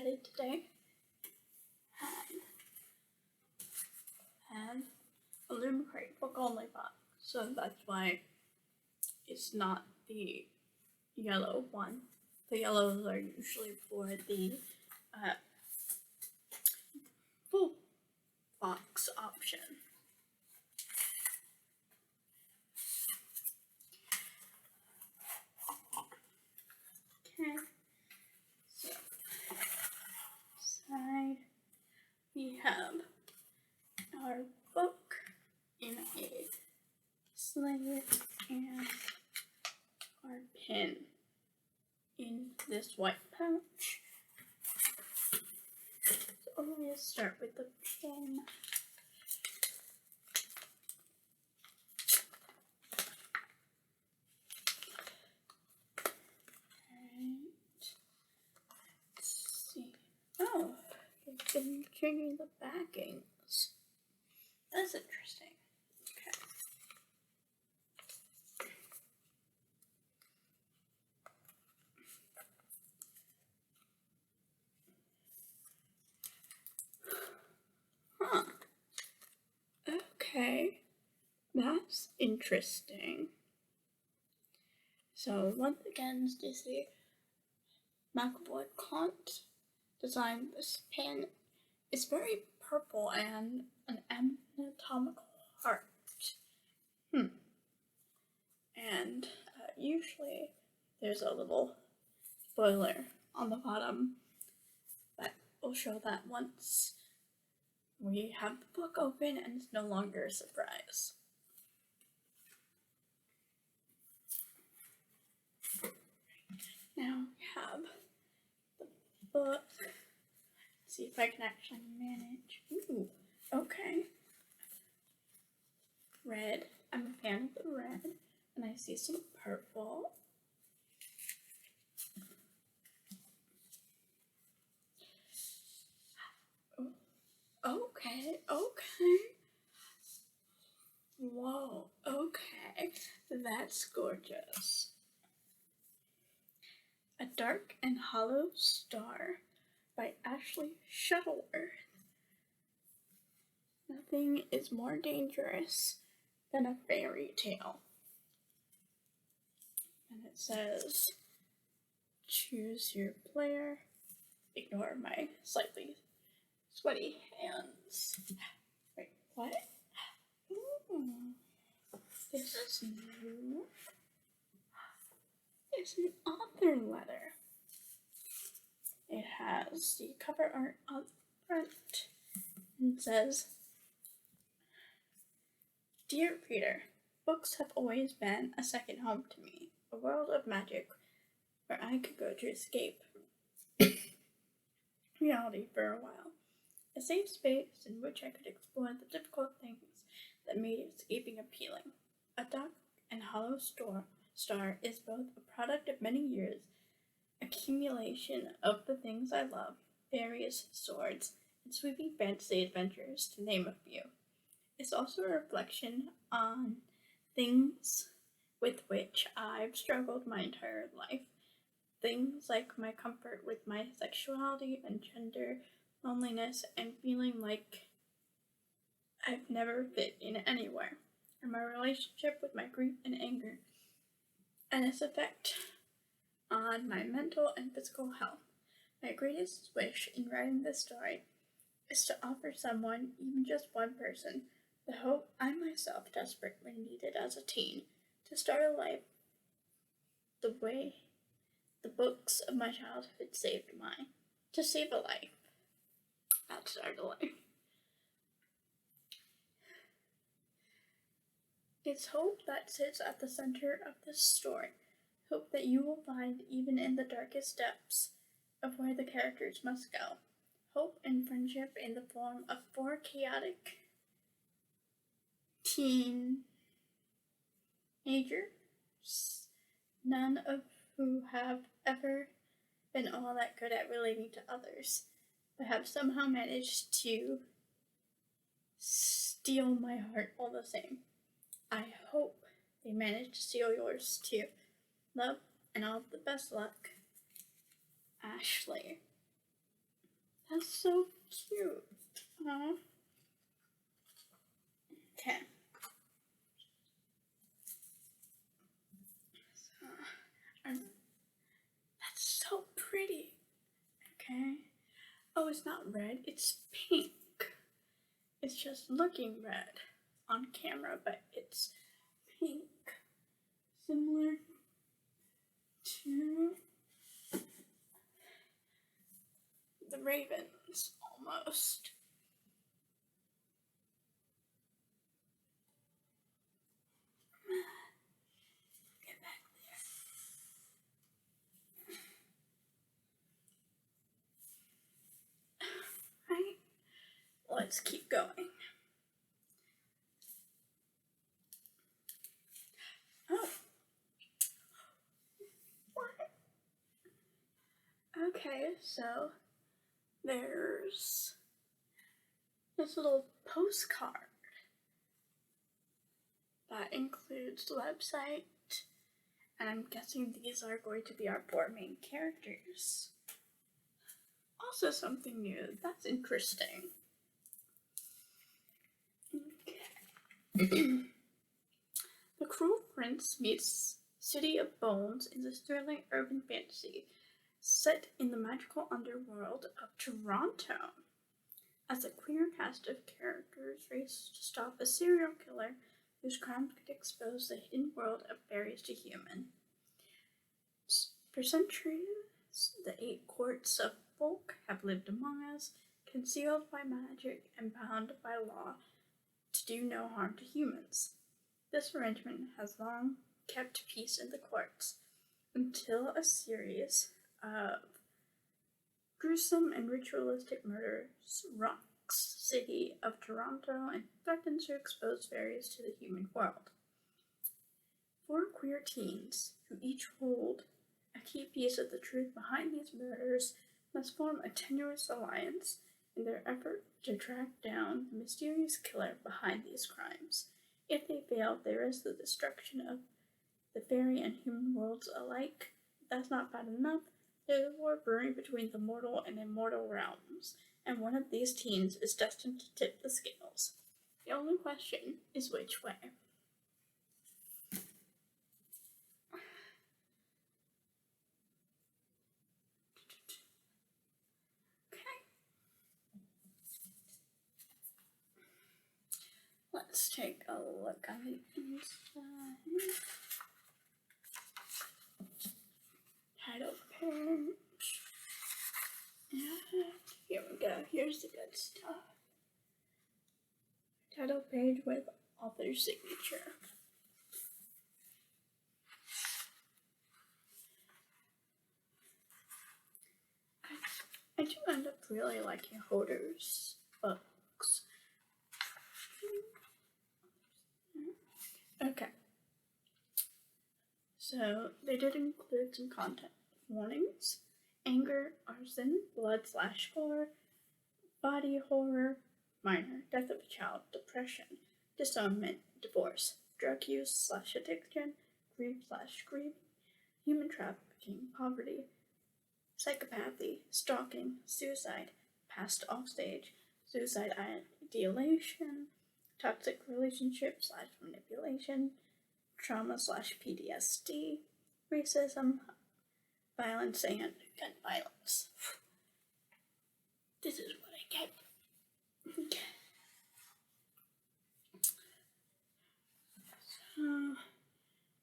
decided today have Illumicrate book only box, so that's why it's not the yellow one. The yellows are usually for the full box option. Okay, so side we have our book in a slate and our pen in this white pouch. So I'm going to start with the pen. Let's see. Oh, they've been changing the backings. That's interesting. Okay. Huh. Okay. That's interesting. So once again, Stacy McAvoy can't design this pen. It's very purple and an anatomical heart. And usually there's a little spoiler on the bottom, but we'll show that once we have the book open and it's no longer a surprise. Now we have the book. Let's see if I can actually manage. Ooh, okay. Red. I'm a fan of the red. And I see some purple. Okay. Whoa, okay. That's gorgeous. A Dark and Hollow Star by Ashley Shuttleworth. Nothing is more dangerous than a fairy tale. And it says, choose your player. Ignore my slightly sweaty hands. Wait, what? Ooh, this is new. It's an author letter. It has the cover art on the front. And it says, Dear reader, books have always been a second home to me, a world of magic where I could go to escape reality for a while. A safe space in which I could explore the difficult things that made escaping appealing. A Dark and Hollow Star is both a product of many years' accumulation of the things I love, fairies, swords, and sweeping fantasy adventures, to name a few. It's also a reflection on things with which I've struggled my entire life. Things like my comfort with my sexuality and gender, loneliness, and feeling like I've never fit in anywhere, and my relationship with my grief and anger, and its effect on my mental and physical health. My greatest wish in writing this story is to offer someone, even just one person, the hope I myself desperately needed as a teen to start a life the way the books of my childhood saved mine. To save a life. Not start a life. It's hope that sits at the center of this story. Hope that you will find even in the darkest depths of where the characters must go. Hope and friendship in the form of four chaotic teenagers, none of who have ever been all that good at relating to others, but have somehow managed to steal my heart all the same. I hope they manage to steal yours too. Love and all the best luck, Ashley. That's so cute. Okay. So, that's so pretty. Okay. Oh, it's not red, it's pink. It's just looking red on camera, but it's pink. Similar to the ravens, almost. Get back there. Right? Let's keep going. Oh. What? Okay, so there's this little postcard that includes the website, and I'm guessing these are going to be our 4 main characters. Also something new. That's interesting. Okay. The Cruel Prince meets City of Bones is a thrilling urban fantasy set in the magical underworld of Toronto. As a queer cast of characters race to stop a serial killer whose crimes could expose the hidden world of fairies to human. For centuries, the 8 courts of folk have lived among us, concealed by magic and bound by law to do no harm to humans. This arrangement has long kept peace in the courts until a series of gruesome and ritualistic murders rocks the city of Toronto and threatens to expose fairies to the human world. 4 queer teens, who each hold a key piece of the truth behind these murders, must form a tenuous alliance in their effort to track down the mysterious killer behind these crimes. If they fail, there is the destruction of the fairy and human worlds alike. If that's not bad enough, there is a war brewing between the mortal and immortal realms, and one of these teens is destined to tip the scales. The only question is which way. Let's take a look on the inside. Title page. Here we go. Here's the good stuff. Title page with author's signature. I do end up really liking Hodder's books. Okay. So they did include some content warnings: anger, arson, blood/gore, body horror, minor, death of a child, depression, disownment, divorce, drug use/addiction, grief/grief, human trafficking, poverty, psychopathy, stalking, suicide, past offstage, suicide ideation, toxic relationship/manipulation, trauma/PTSD, racism, violence, and gun violence. This is what I get. So,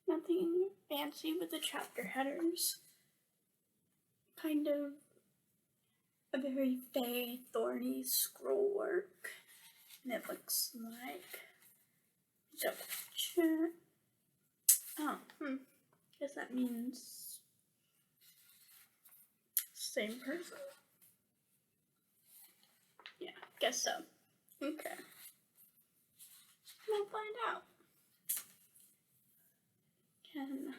nothing fancy with the chapter headers. Kind of a very vague, thorny scroll work. And it looks like double check. Oh, guess that means same person. Yeah, guess so. Okay. We'll find out. Again,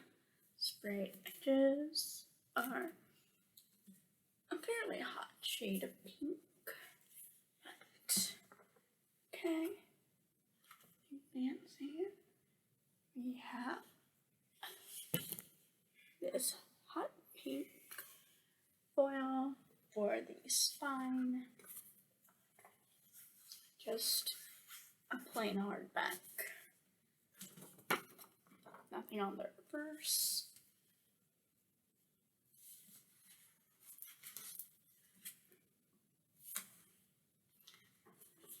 spray edges are a fairly hot shade of pink. But, okay. Fancy. We have this hot pink foil for the spine. Just a plain hardback. Nothing on the reverse.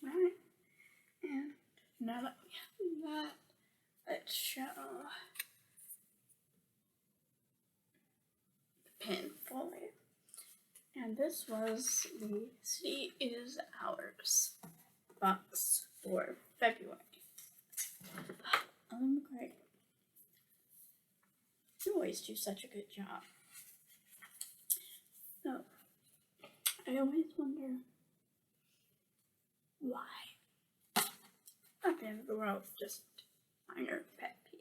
Alright, and now that we have that, let's show the pin fully. And this was the City Is Ours box for February. Illumicrate. You always do such a good job. So, I always wonder why. Not the end of the world, just minor pet peeve.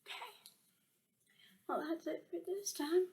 Okay. Well, that's it for this time.